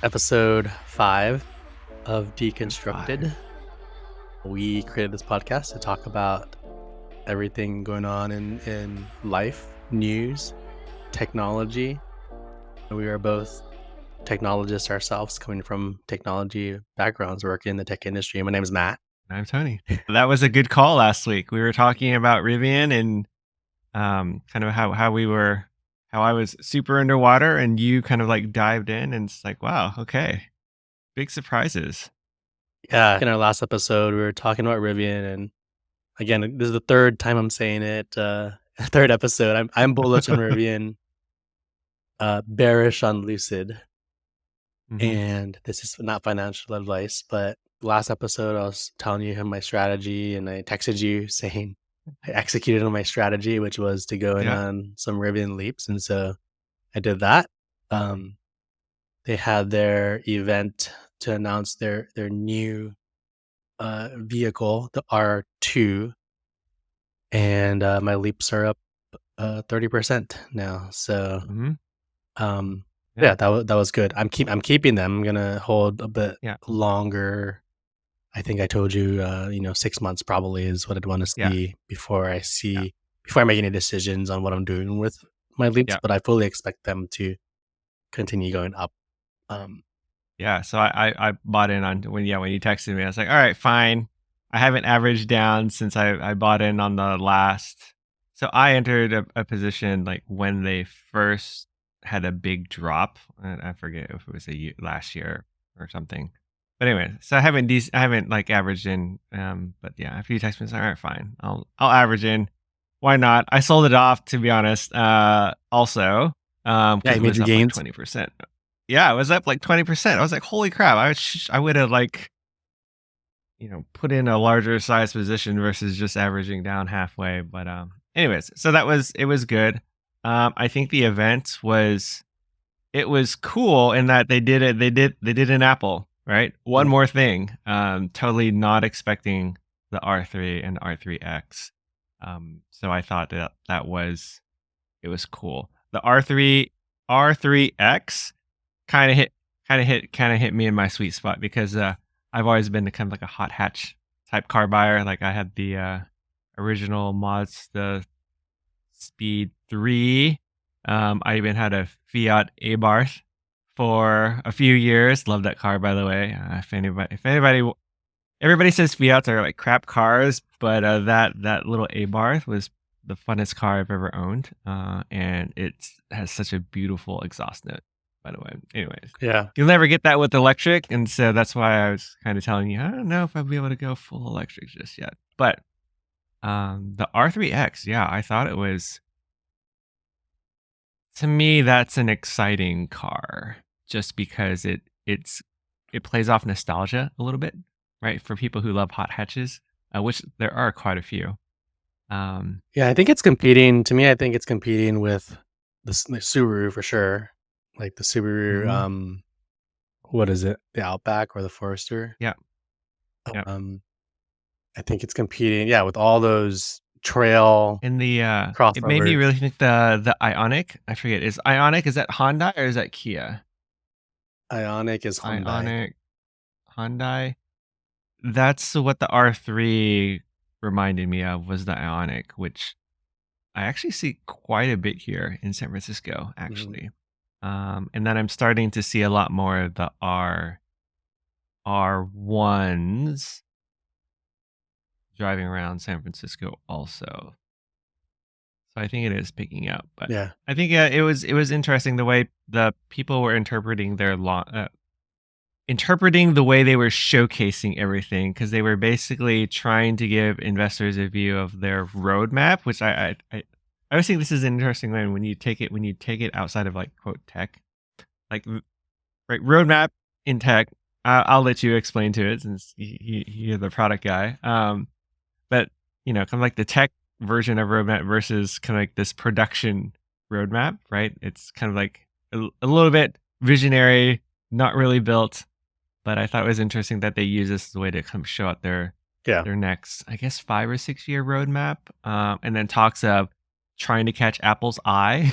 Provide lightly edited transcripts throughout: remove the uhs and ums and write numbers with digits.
episode 5 of Five. Deconstructed. We created this podcast to talk about everything going on in life, news, technology. We are both technologists ourselves, coming from technology backgrounds, working in the tech industry. My name is Matt. I'm Tony. That was a good call last week. We were talking about Rivian and kind of how I was super underwater and you kind of like dived in and it's like, wow, okay. Big surprises. Yeah, in our last episode, we were talking about Rivian, and again, this is the third time I'm saying it. Third episode. I'm bullish on Rivian, bearish on Lucid. hmm And this is not financial advice, but last episode I was telling you my strategy, and I texted you saying I executed on my strategy, which was to go in Yeah. on some Rivian leaps. And so I did that. They had their event to announce their new vehicle, the R2, and my leaps are up 30% now. So hmm yeah, Yeah. that was good. I'm keeping them. I'm gonna hold a bit Yeah. longer. I think I told you, 6 months probably is what I'd want to Yeah. see before Yeah. before I make any decisions on what I'm doing with my leaps, Yeah. but I fully expect them to continue going up. Um, Yeah. So I bought in on when you texted me, I was like, all right, fine. I haven't averaged down since I bought in on the last. So I entered a position like when they first had a big drop. And I forget if it was last year or something. But anyway, so I haven't like averaged in. But yeah, after you text me, it's like, all right, fine. I'll average in. Why not? I sold it off to be honest. Also, yeah, because you it made was your up like gains. 20%. Yeah, it was up like 20%. I was like, holy crap! I would have like put in a larger size position versus just averaging down halfway. But anyways, so it was good. I think the event was it was cool in that they did an Apple, right? One Mm. more thing. Totally not expecting the R3 and R3X. So I thought that was it was cool. The R3X kind of hit me in my sweet spot because I've always been kind of like a hot hatch type car buyer. Like I had the original Mazda Speed 3. I even had a Fiat Abarth for a few years. Love that car, by the way. If anybody, everybody says Fiats are like crap cars, but that little Abarth was the funnest car I've ever owned, and it has such a beautiful exhaust note. By the way, anyways, Yeah. you'll never get that with electric, and so that's why I was kind of telling you I don't know if I'll be able to go full electric just yet. But the R3X, yeah, I thought it was to me that's an exciting car just because it plays off nostalgia a little bit, right? For people who love hot hatches, which there are quite a few. Yeah, I think it's competing to me, I think it's competing with the Subaru for sure. Like the Subaru, hmm what is it? The Outback or the Forester? Yeah, yeah. Um, I think it's competing, yeah, with all those trail And it made me crossovers. really think the Ionic. I forget is that Honda or is that Kia? Ionic is Hyundai. Ionic, Hyundai. That's what the R3 reminded me of was the Ionic, which I actually see quite a bit here in San Francisco, Mhm. actually. And then I'm starting to see a lot more of the R1s driving around San Francisco also. So I think it is picking up, but Yeah. I think it was interesting the way the people were interpreting interpreting the way they were showcasing everything because they were basically trying to give investors a view of their roadmap, which I always think this is an interesting line when you take it outside of like quote tech, like right roadmap in tech. I'll let you explain to it since you're the product guy. But kind of like the tech version of roadmap versus kind of like this production roadmap, right? It's kind of like a little bit visionary, not really built, but I thought it was interesting that they use this as a way to kind of show out Yeah. their next, I guess, 5 or 6 year roadmap, and then talks of trying to catch Apple's eye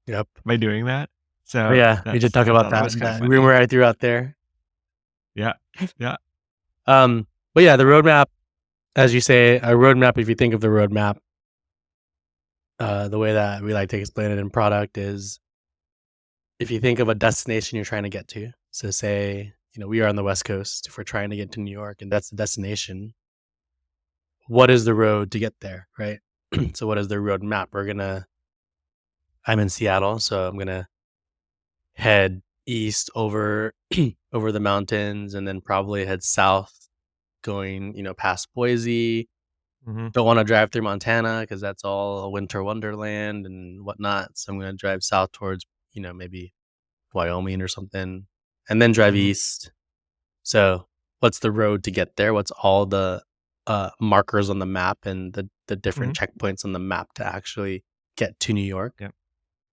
Yep. by doing that. Oh, So yeah, we did talk I about thought that that was kind of that funny. rumor I threw out there. Yeah. Yeah. But yeah, the roadmap, as you say, a roadmap, if you think of the roadmap, the way that we like to explain it in product is if you think of a destination you're trying to get to. So say, we are on the West Coast. If we're trying to get to New York and that's the destination, what is the road to get there, right? So what is the roadmap? I'm in Seattle, so I'm gonna head east over over the mountains and then probably head south going, past Boise. Mhm. Don't want to drive through Montana because that's all a winter wonderland and whatnot. So I'm going to drive south towards, maybe Wyoming or something, and then drive Mhm. east. So what's the road to get there? What's all the markers on the map and the different Mhm. checkpoints on the map to actually get to New York? Yep.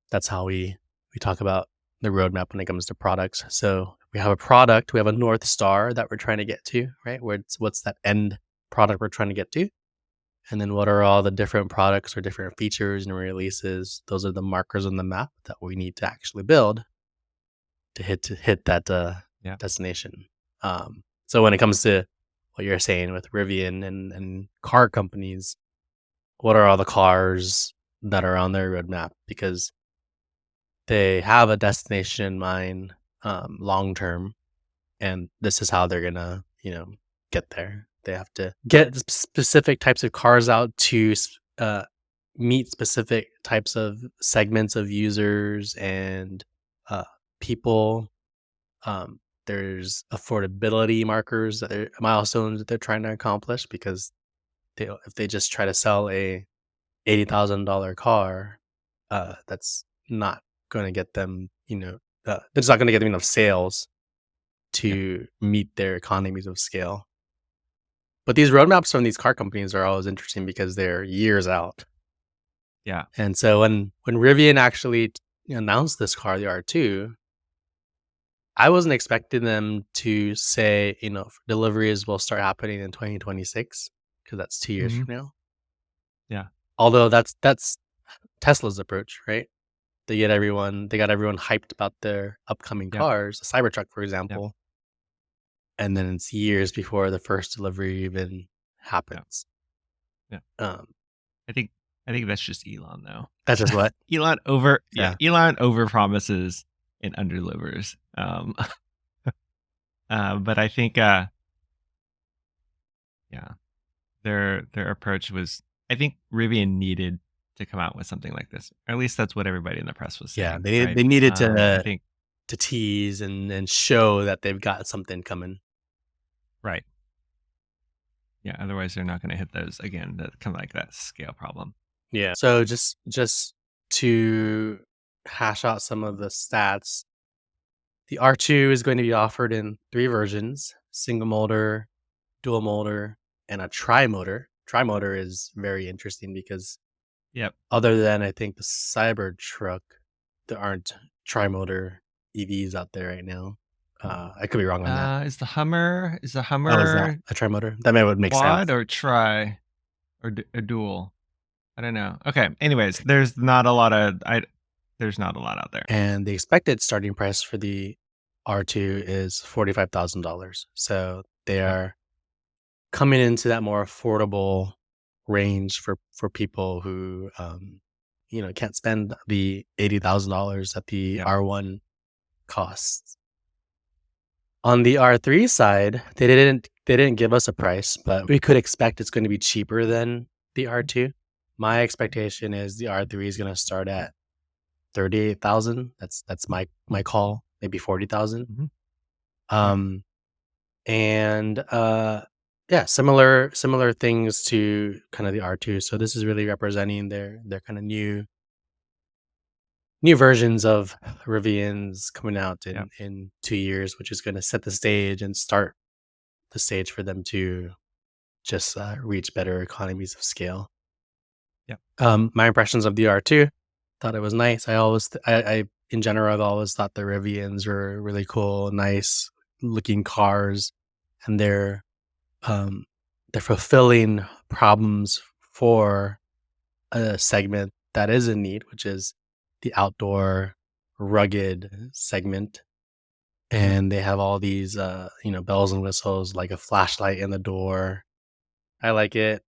That's how we talk about the roadmap when it comes to products. So we have a product, we have a North Star that we're trying to get to, right? What's that end product we're trying to get to? And then what are all the different products or different features and releases? Those are the markers on the map that we need to actually build to hit that Yeah. destination. So when it comes to what you're saying with Rivian and car companies, what are all the cars that are on their roadmap? Because they have a destination in mind, long term, and this is how they're gonna, get there. They have to get specific types of cars out to meet specific types of segments of users and uh, people. There's affordability markers milestones that they're trying to accomplish because if they just try to sell a $80,000 car, that's not going to get them, that's not going to get them enough sales Yep. to meet their economies of scale. But these roadmaps from these car companies are always interesting because they're years out. Yeah. And so when Rivian actually announced this car, the R2, I wasn't expecting them to say, deliveries will start happening in 2026 because that's 2 years Mhm. from now. Yeah. Although that's Tesla's approach, right? They got everyone hyped about their upcoming Yep. cars, the Cybertruck, for Yep. example, and then it's years before the first delivery even Yep. happens. Yep. Um, I think I think that's just Elon though. that's just what, yeah, Elon over promises and underdelivers. But I think yeah, their approach was, I think Rivian needed to come out with something like this. Or at least that's what everybody in the press was yeah. saying, They right? they needed I to think to tease and show that they've got something coming. right. Yeah, otherwise they're not going to hit those again. That kind of like that scale problem. Yeah. So just to hash out some of the stats, the R2 is going to be offered in 3 versions: single motor, dual motor, and a tri-motor. Tri-motor is very interesting because Yep. other than I think the Cybertruck, there aren't tri-motor EVs out there right now. I could be wrong on that. Is the Oh, is that Hummer a tri-motor? That would make quad sense. or tri or a dual? I don't know. Okay. Anyways, there's not a lot out there. And the expected starting price for the R2 is $45,000. So they Yep. are coming into that more affordable range for people who can't spend the $80,000 that the Yep. R1 costs. On the R3 side, they didn't give us a price, but we could expect it's going to be cheaper than the R2. My expectation is the R3 is going to start at 38,000. That's my call, maybe 40,000. Hmm. Yeah. Um and yeah, similar things to kind of the R2. So this is really representing their kind of new versions of Rivians coming out Yep. in 2 years, which is going to set the stage and start the stage for them to just reach better economies of scale. Yep. My impressions of the R2, thought it was nice. I always, I in general, I've always thought the Rivians were really cool, nice looking cars, and um, they're fulfilling problems for a segment that is in need, which is the outdoor rugged segment, Mhm. and they have all these, bells and whistles, like a flashlight in the door. I like it.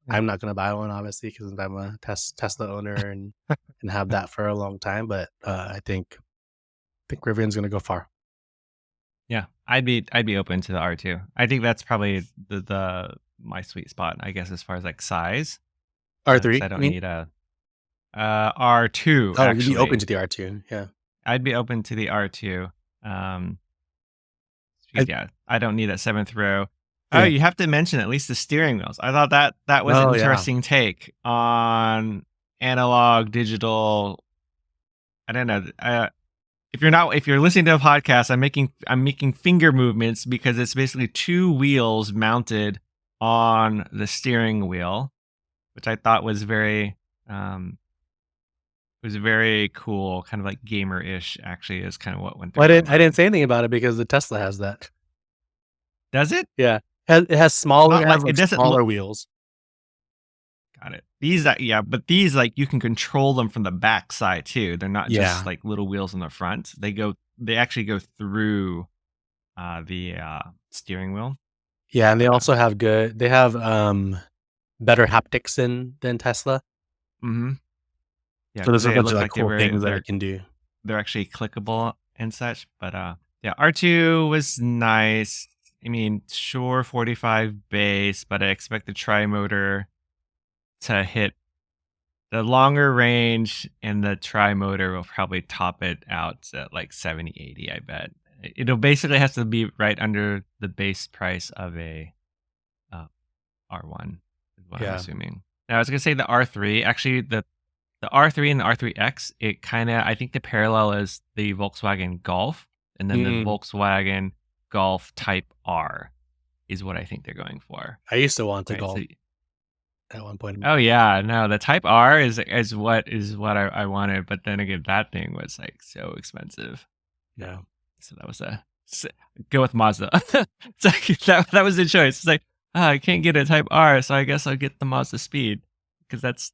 Yeah. I'm not gonna buy one, obviously, because I'm a Tesla owner and have that for a long time, but, I think Rivian's gonna go far. Yeah, I'd be open to the R2. I think that's probably the my sweet spot, I guess, as far as like size, because I R3, you don't mean? need a R2 Oh, you'd be open actually. to the R2, yeah. I'd be open to the R2. Um, I because yeah, I don't need that seventh row. Oh, yeah. you have to mention at least the steering wheels. I thought that was an Oh, yeah. interesting take on analog digital. I don't know. If you're listening to a podcast, I'm making finger movements because it's basically two wheels mounted on the steering wheel, which I thought um was very cool, kind of like gamer-ish actually is kind of what went through Well, my I didn't mind. say anything about it because the Tesla has that. Does it? Yeah. Not It like has, it like, doesn't look. smaller wheels. Got it. These yeah, but these like you can control them from the back side too. They're not just Yeah. like little wheels in the front. They actually go through the steering wheel. Yeah, and But they have, better haptics than Tesla. mhm. Yeah, So because there's a they bunch of, look like, like they're cool very things that it can do. they're actually clickable and such. But yeah, R2 was nice. I mean, sure, 45 base, but I expect the tri motor to hit the longer range, and the tri motor will probably top it out at like 70, 80. I bet it'll basically has to be right under the base price of a uh, R1, is what I'm Yeah. assuming. Now, I was gonna say the R3. Actually, the R3 and the R3X, it kind of, I think the parallel is the Volkswagen Golf, and then the Mm. Volkswagen Golf Type R is what I think they're going for. I used to want a Right. So, Golf at one point. oh yeah, no, the Type R is what I wanted, but then again, that thing was like so expensive. Yeah. So that was go with Mazda. It's like that was the choice. It's like, I can't get a Type R, so I guess I'll get the Mazda Speed because that's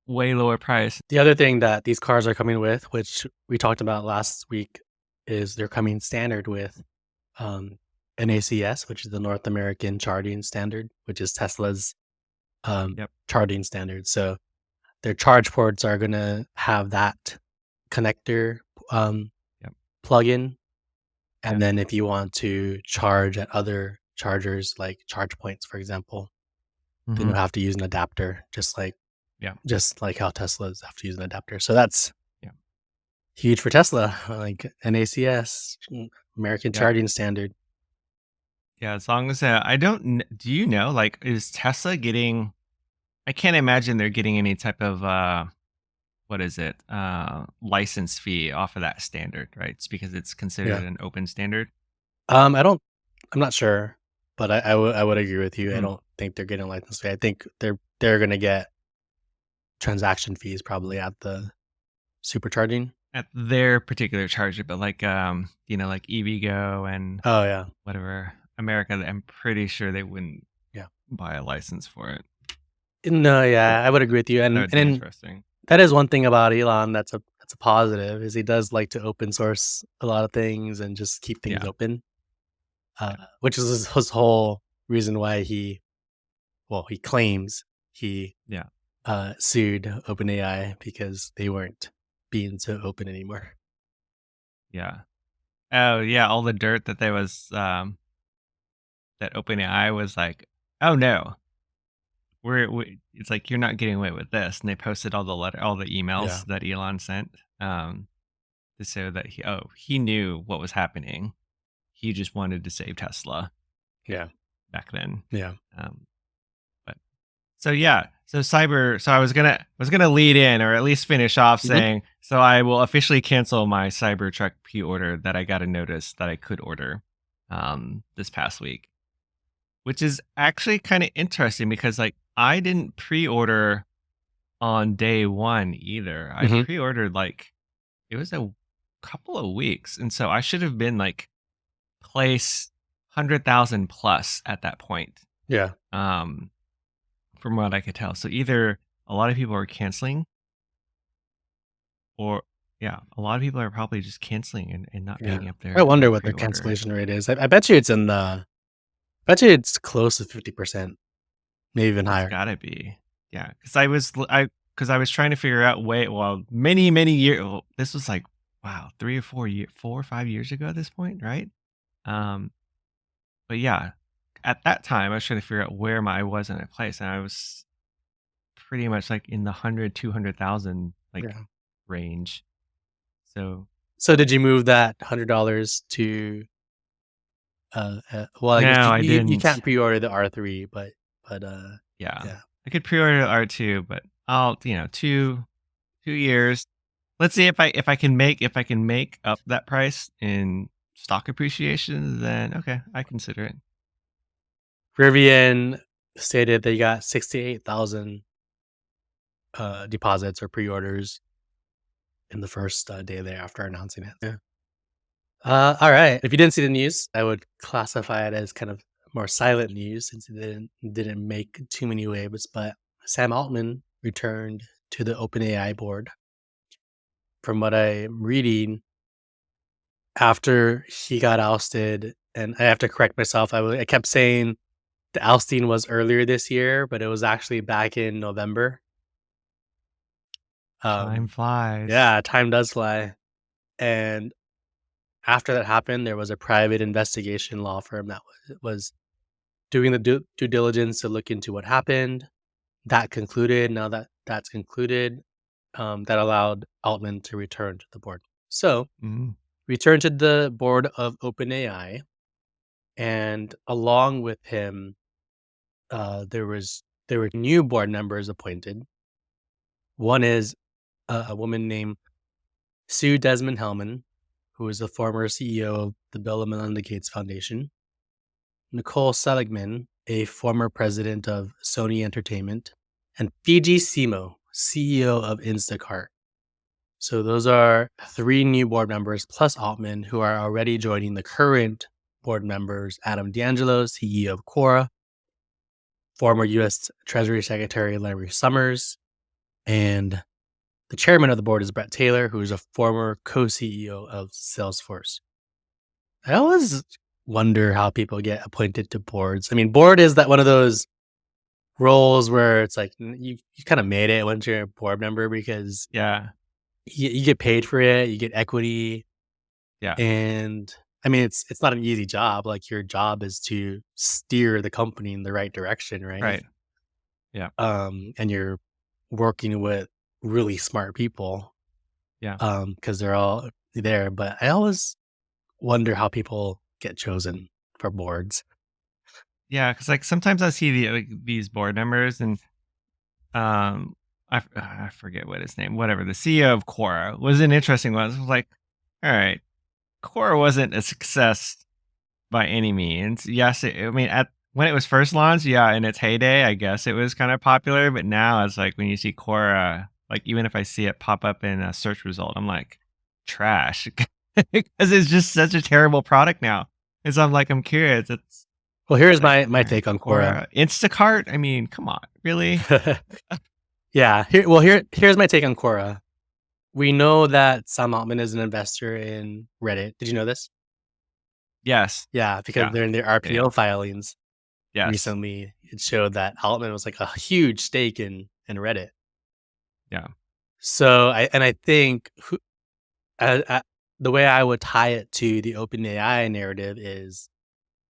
way lower price. The other thing that these cars are coming with, which we talked about last week, is they're coming standard with, um, NACS, which is the North American Charging Standard, which is Tesla's, Yep. charging standard. So their charge ports are gonna have that connector, um, Yep. plug-in, and Yep. then if you want to charge at other chargers, like charge points, for example, then Hmm. you'll have to use an adapter, Yeah. just like how Teslas have to use an adapter. So that's Yeah. huge for Tesla, like NACS, American Yep. Charging Standard. Yeah. As long as I don't. Do you know? Like, is Tesla getting? I can't imagine they're getting any type of what is it? License fee off of that standard, right? It's because it's considered Yeah. an open standard. I don't I'm not sure, but I would agree with you. I Hmm. don't think they're getting a license fee. I think they're gonna get transaction fees probably at the supercharging. At their particular charger, but like like EVgo and Oh, yeah. whatever America, I'm pretty sure they wouldn't Yeah. buy a license for it. No, But yeah, I would agree with you, that and would be then interesting. that is one thing about Elon that's a positive, is he does like to open source a lot of things and just keep things Yeah. open, Yeah. which is his whole reason why he claims he, Yeah. sued OpenAI because they weren't being so open anymore. Yeah. Oh yeah, all the dirt that there was that OpenAI was like, "Oh no, it's like you're not getting away with this." And they posted all the Yeah, emails that Elon sent to show that he knew what was happening. He just wanted to save Tesla yeah, back then. yeah. Um, but so yeah, so cyber. So I was gonna lead in or at least finish off Mhm. saying, so I will officially cancel my Cybertruck pre-order that I got a notice that I could order this past week, which is actually kind of interesting because like I didn't pre-order on day one either. I Mhm. pre-ordered like it was a couple of weeks, and so I should have been like place 100,000 plus at that point. Yeah. Um, from what I could tell. So either a lot of people are canceling or yeah, a lot of people are probably just canceling and not Yeah. picking up I their wonder what their pre-order. cancellation rate is. I bet you it's in the I bet you it's close to 50%, maybe even It's higher. gotta be. Yeah, because I was trying to figure out well, many, many years. This was like, wow, 3 or 4 or 5 years ago at this point, right? Um, but yeah, at that time, I was trying to figure out where my I was in a place, and I was pretty much, like, in the 100, 200,000 like, Yeah. range. So, So did you move that $100 to, well, I guess no, you I you didn't. can't pre-order the R3, but, Yeah. yeah. I could pre-order the R2, but I'll 2 years. Let's see if I can make up that price in stock appreciation, then okay, I consider it. Rivian stated they got 68,000, deposits or pre-orders in the first, day there after announcing it. Yeah. Alright. If you didn't see the news, I would classify it as kind of more silent news since it didn't make too many waves, but Sam Altman returned to the OpenAI board. From what I'm reading, after he got ousted, and I have to correct myself, I kept saying the ousting was earlier this year, but it was actually back in November. Time Um, flies. yeah, time does fly, and after that happened, there was a private investigation law firm that was doing the due diligence to look into what happened. That concluded. Now that that's concluded, that allowed Altman to return to the board. So, Mhm. returned to the board of OpenAI, and along with him, there were new board members appointed. One is a woman named Sue Desmond Hellman, who is the former CEO of the Bill and Melinda Gates Foundation. Nicole Seligman, a former president of Sony Entertainment, and Fiji Simo, CEO of Instacart. So those are three new board members plus Altman who are already joining the current board members: Adam D'Angelo, CEO of Quora, former U.S. Treasury Secretary Larry Summers, and the chairman of the board is Brett Taylor, who is a former co-CEO of Salesforce. I always wonder how people get appointed to boards. I mean, board is that one of those roles where it's like you kind of made it once you're a board member because Yeah, you get paid for it, you get equity, yeah, and I mean it's not an easy job. Like your job is to steer the company in the right direction, right? right. Yeah, And you're working with really smart people, yeah. because they're all there. But I always wonder how people get chosen for boards. Yeah, because like, sometimes I see these board members and, um, I forget what his name whatever, the CEO of Quora was an interesting one. I was like, "Alright, Quora wasn't a success by any means. Yes, I mean, at when it was first launched, yeah, in its heyday, I guess it was kind of popular. But now it's like when you see Quora, like even if I see it pop up in a search result, I'm like, trash, because it's just such a terrible product now. And so I'm like, I'm curious. It's Well, here's like, my all right, take on Quora. Quora, Instacart. I mean, come on, really? Yeah, here's my take on Quora. We know that Sam Altman is an investor in Reddit. Did you know this? Yes, Yeah, because yeah, they're in their yeah, yeah. RPO filings Yes, recently. It showed that Altman was like a huge stake in Reddit. yeah, So I think uh, the way I would tie it to the OpenAI narrative is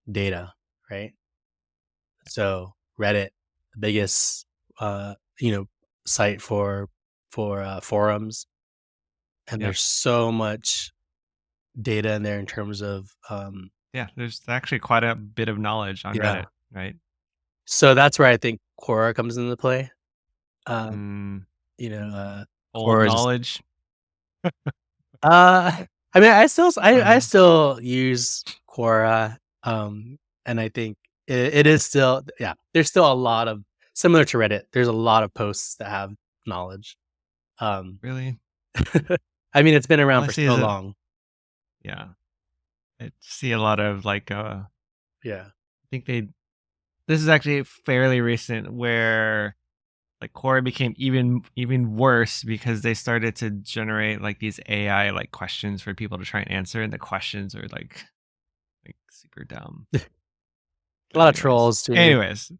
data, right? So Reddit, the biggest, you know, site for forums, and yep, there's so much data in there in terms of, yeah. There's actually quite a bit of knowledge on yeah. Reddit, right? So that's where I think Quora comes into play. Um, Mm, you know, old Quora is just, knowledge. I mean, I Uh, still use Quora, and I think it is still, yeah. There's still a lot of similar to Reddit. There's a lot of posts that have knowledge. Um, really? I mean, it's been All around I for see so is a long. yeah. I see a lot of like Yeah. I think they this is actually fairly recent where like Quora became even worse because they started to generate like these AI like questions for people to try and answer, and the questions are like super dumb. A But lot of trolls too. anyways,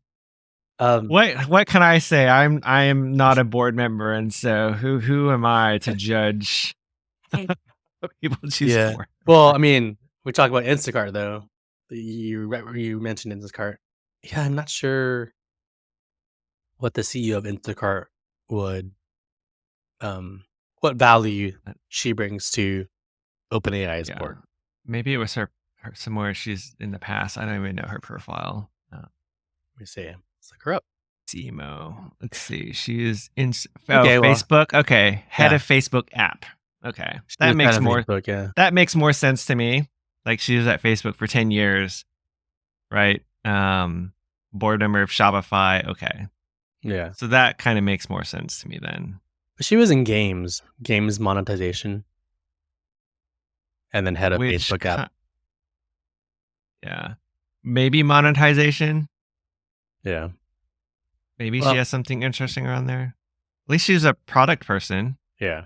Um, what can I say? I am not a board member, and so who am I to judge what people choose yeah. board Well, I members? mean, we talk about Instacart though. You mentioned Instacart. Yeah, I'm not sure what the CEO of Instacart would um what value she brings to OpenAI's Yeah, board. maybe it was her somewhere she's in the past. I don't even know her profile. Let me see. Let's look her up. Emo. Let's see. She is in Okay, well, Facebook. Okay, head yeah, of Facebook app. Okay, she was kind of Facebook. Yeah, that makes more sense to me. Like she was at Facebook for 10 years, right? Board member of Shopify. Okay, yeah. so that kind of makes more sense to me then. But she was in games monetization, and then head of Which, Facebook app. yeah, maybe monetization. Yeah. Maybe she Well, has something interesting around there. At least she's a product person. yeah.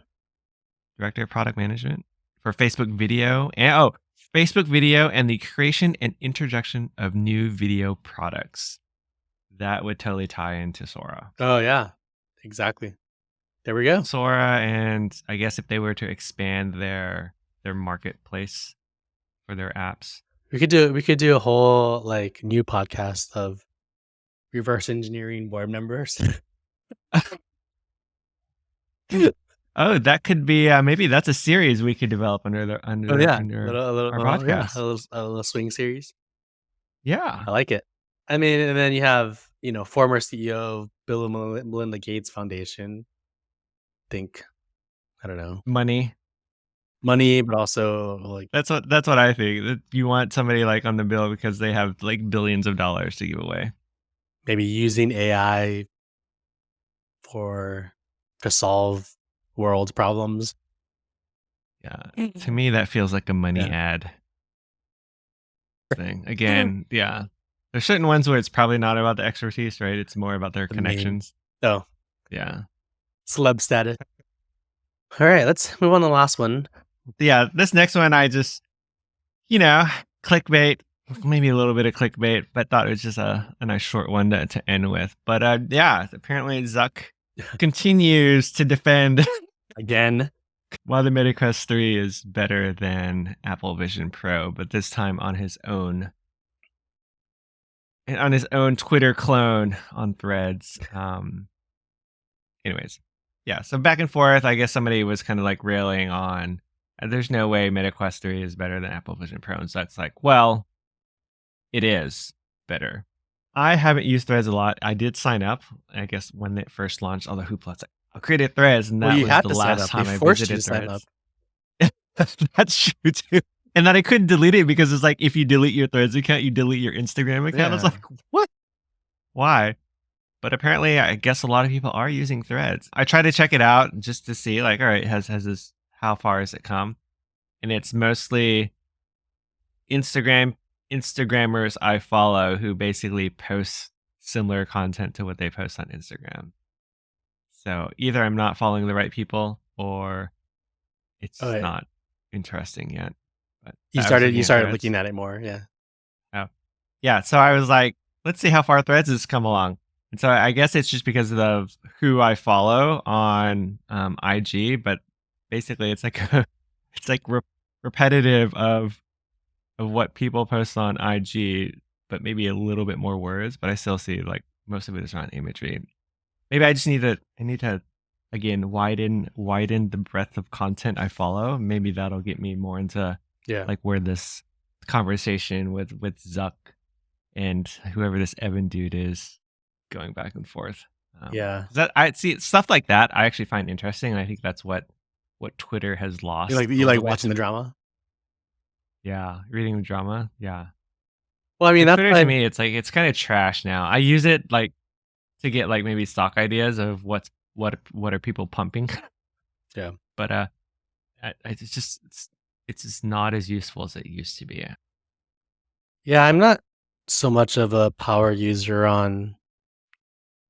Director of product management for Facebook video Facebook video and the creation and introduction of new video products. That would totally tie into Sora. Oh yeah, exactly. There we go. Sora, and I guess if they were to expand their marketplace for their apps. We could do a whole like new podcast of reverse engineering board members. Oh, that could be maybe that's a series we could develop under the Oh under yeah, under a our little yeah, podcast. a little swing series. Yeah. I like it. I mean, and then you have former CEO of Bill and Melinda Gates Foundation. Think I don't know Money. money, but also like That's what I think. That you want somebody like on the bill because they have like billions of dollars to give away. maybe using AI for to solve world problems. Yeah. To me, that feels like a money Yeah, ad thing. Again, yeah. There's certain ones where it's probably not about the expertise, right? It's more about their the main. connections. Oh, Yeah. celeb status. All right, let's move on to the last one. Yeah. This next one, I just, you know, clickbait, maybe a little bit of clickbait, but thought it was just a nice short one to end with. But yeah, apparently Zuck continues to defend Again. why the Meta Quest 3 is better than Apple Vision Pro, but this time on his own Twitter clone on Threads. Anyways, yeah. So back and forth. I guess somebody was kind of like railing on. There's no way Meta Quest 3 is better than Apple Vision Pro, and so that's like, well, it is better. I haven't used Threads a lot. I did sign up. I guess when it first launched, all the hoopla. It's like, I'll create a Threads, and Well, that you was had the to sign last up. They time I forced you to visited sign up. Threads. That's true too. And that I couldn't delete it because it's like if you delete your Threads account, you delete your Instagram account. I was Yeah. like, what? Why? But apparently, I guess a lot of people are using Threads. I tried to check it out just to see, like, all right, has this? How far has it come? And it's mostly Instagrammers I follow who basically post similar content to what they post on Instagram. So either I'm not following the right people, or Oh, it's wait. not interesting yet. But You I was started looking you at started Threads. looking at it more. Yeah. Oh, yeah. So I was like, let's see how far Threads has come along. And so I guess it's just because of who I follow on IG, but basically it's like it's like repetitive of what people post on IG, but maybe a little bit more words. But I still see like most of it is around imagery. Maybe I need to again widen the breadth of content I follow. Maybe that'll get me more into Yeah. like where this conversation with Zuck and whoever this Evan dude is going back and forth. Yeah. That I see stuff like that I actually find interesting, and I think that's what Twitter has lost a You like little bit. watching the drama? Yeah, reading the drama. Yeah, Well, I mean, like that's Twitter to why me, it's like it's kind of trash now. I use it like to get like maybe stock ideas of what are people pumping, yeah. but it's just not as useful as it used to be. Yeah, I'm not so much of a power user on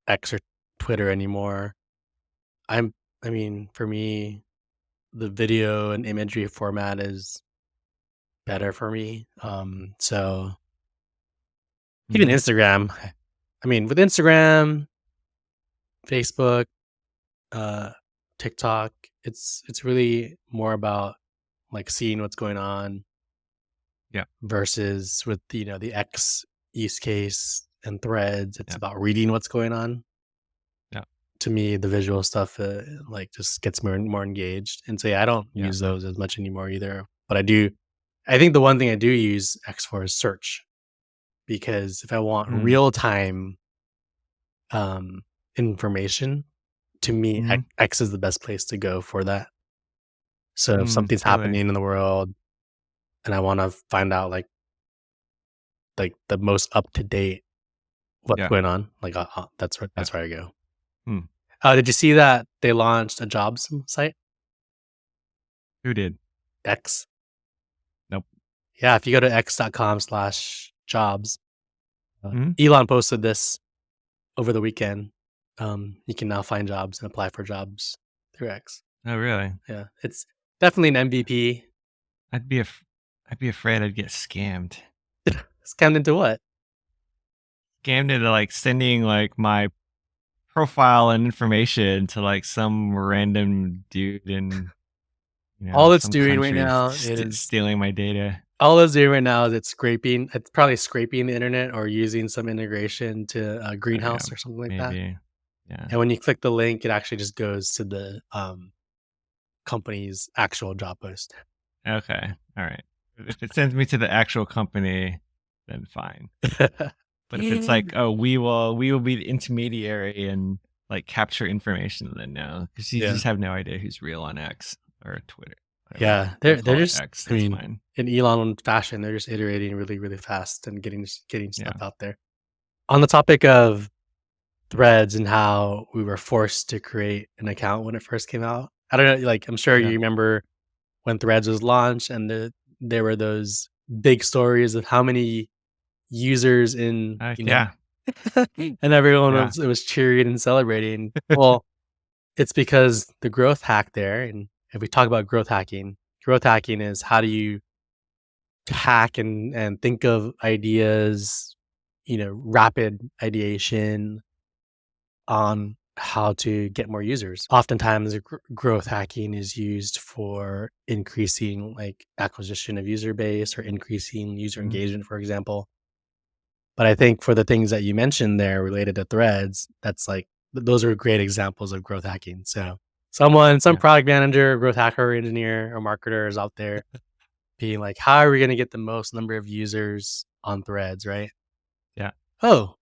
X or Twitter anymore. I'm I mean, for me, the video and imagery format is better for me. So even Mhm. Instagram, I mean, with Instagram, Facebook, uh, TikTok, it's really more about like seeing what's going on Yeah. versus with the X use case and threads. It's Yeah. about reading what's going on. Yeah. To me, the visual stuff like just gets more and more engaged. And so yeah, I don't Yeah. use those as much anymore either. But I do. I think the one thing I do use X for is search because if I want Mm. real time um, information, to me, Mhm. X is the best place to go for that. So if Mm. something's Really? happening in the world and I want to find out like the most up to date what's Yeah. going on, like Yeah. that's where I go. Hmm. Did you see that they launched a jobs site Who did? X? Nope. Yeah, if you go to x.com/jobs, Mhm. Elon posted this over the weekend. You can now find jobs and apply for jobs through X. Oh, really? Yeah, it's definitely an MVP. I'd be af I'd be afraid I'd get scammed. Scammed into what? Scammed into, like, sending, like, my profile and information to, like, some random dude in, All it's some doing right country now is stealing my data. all it's doing right now is it's probably scraping the internet or using some integration to a Oh, yeah. greenhouse or something like that. Maybe. Yeah. And when you click the link, it actually just goes to the company's actual job post. Okay. Alright. If it sends me to the actual company, then fine. But if it's like, "Oh, we will be the intermediary and, like, capture information," then no, because you Yeah. just have no idea who's real on X or Twitter, whatever. Yeah, We'll they're call it just X, I that's mean, fine. in Elon fashion, they're just iterating really, really fast and getting stuff Yeah. out there. On the topic of threads and how we were forced to create an account when it first came out. I don't know, like I'm sure you Yeah. remember when Threads was launched and there were those big stories of how many users in, Yeah. and everyone Yeah. was cheering and celebrating. Well, it's because the growth hack there, and if we talk about growth hacking is how do you hack and think of ideas, rapid ideation on how to get more users. Oftentimes, growth hacking is used for increasing like acquisition of user base or increasing user Mhm. engagement, for example. But I think for the things that you mentioned there related to threads, that's like those are great examples of growth hacking. So some Yeah. product manager, growth hacker, engineer, or marketer is out there being like, how are we going to get the most number of users on threads, right? Yeah. Oh,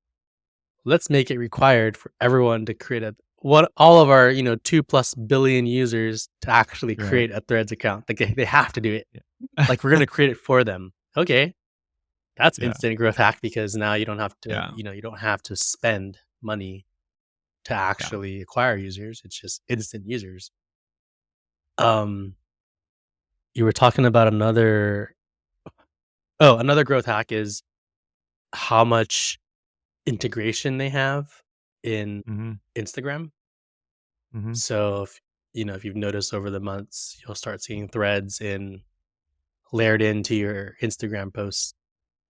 let's make it required for everyone to create a what all of our 2+ billion users to actually Right. create a threads account. Like they have to do it. Yeah. Like we're going to create it for them. Okay, that's Yeah. instant growth hack because now you don't have to Yeah. you don't have to spend money to Yeah. actually acquire users. It's just instant users. um you were talking about another growth hack is how much integration they have in Mhm. Instagram. Mhm. So if you've noticed over the months, you'll start seeing threads layered into your Instagram posts.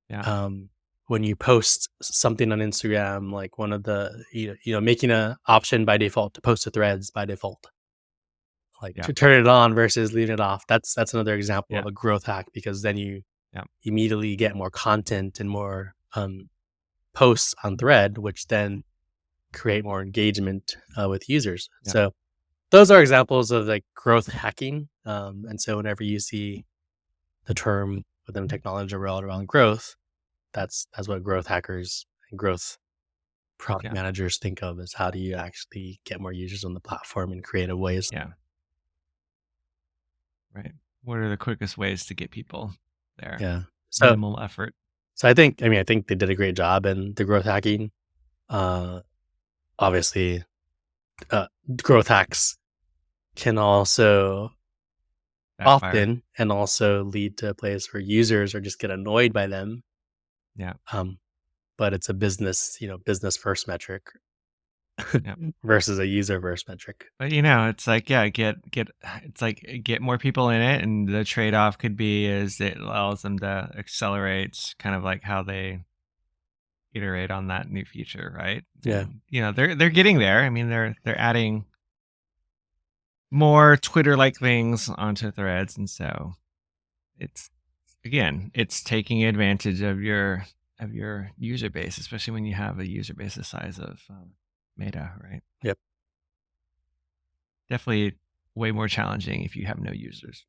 Yeah. Um, when you post something on Instagram, like one of the making a option by default to post to threads by default, like Yeah. to turn it on versus leaving it off. That's another example Yeah. of a growth hack because then you Yeah. immediately get more content and more posts on thread, which then create more engagement with users. Yeah. So those are examples of like growth hacking. And so whenever you see the term within the technology world around growth, that's what growth hackers and growth product Yeah. managers think of is how do you actually get more users on the platform in creative ways. Yeah. Right. What are the quickest ways to get people there? Yeah. So Minimal effort. I think they did a great job in the growth hacking. Uh, obviously, uh, growth hacks can also Backfire. often and also lead to a place where users are just get annoyed by them. Yeah. Um, but it's a business first metric. Yeah. versus a user verse metric. But, it's like, yeah, get it's like, get more people in it, and the trade-off could be is it allows them to accelerate kind of like how they iterate on that new feature, right? Yeah. And, they're getting there. I mean, they're adding more Twitter-like things onto Threads, and so it's it's taking advantage of your user base, especially when you have a user base the size of Meta, right? Yep. Definitely way more challenging if you have no users.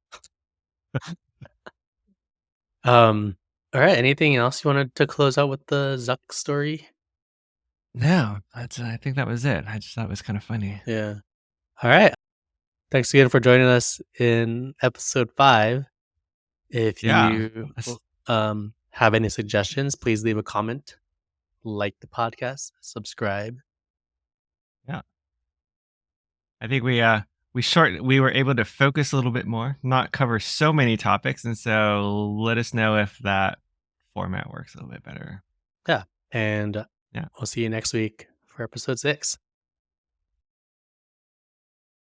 Um, all right. Anything else you wanted to close out with the Zuck story? No, I think that was it. I just thought it was kind of funny. Yeah. All right. Thanks again for joining us in episode 5. If Yeah, you that's, have any suggestions, please leave a comment, like the podcast, subscribe. yeah. I think we were able to focus a little bit more, not cover so many topics, and so let us know if that format works a little bit better. Yeah. And Yeah. we'll see you next week for episode 6.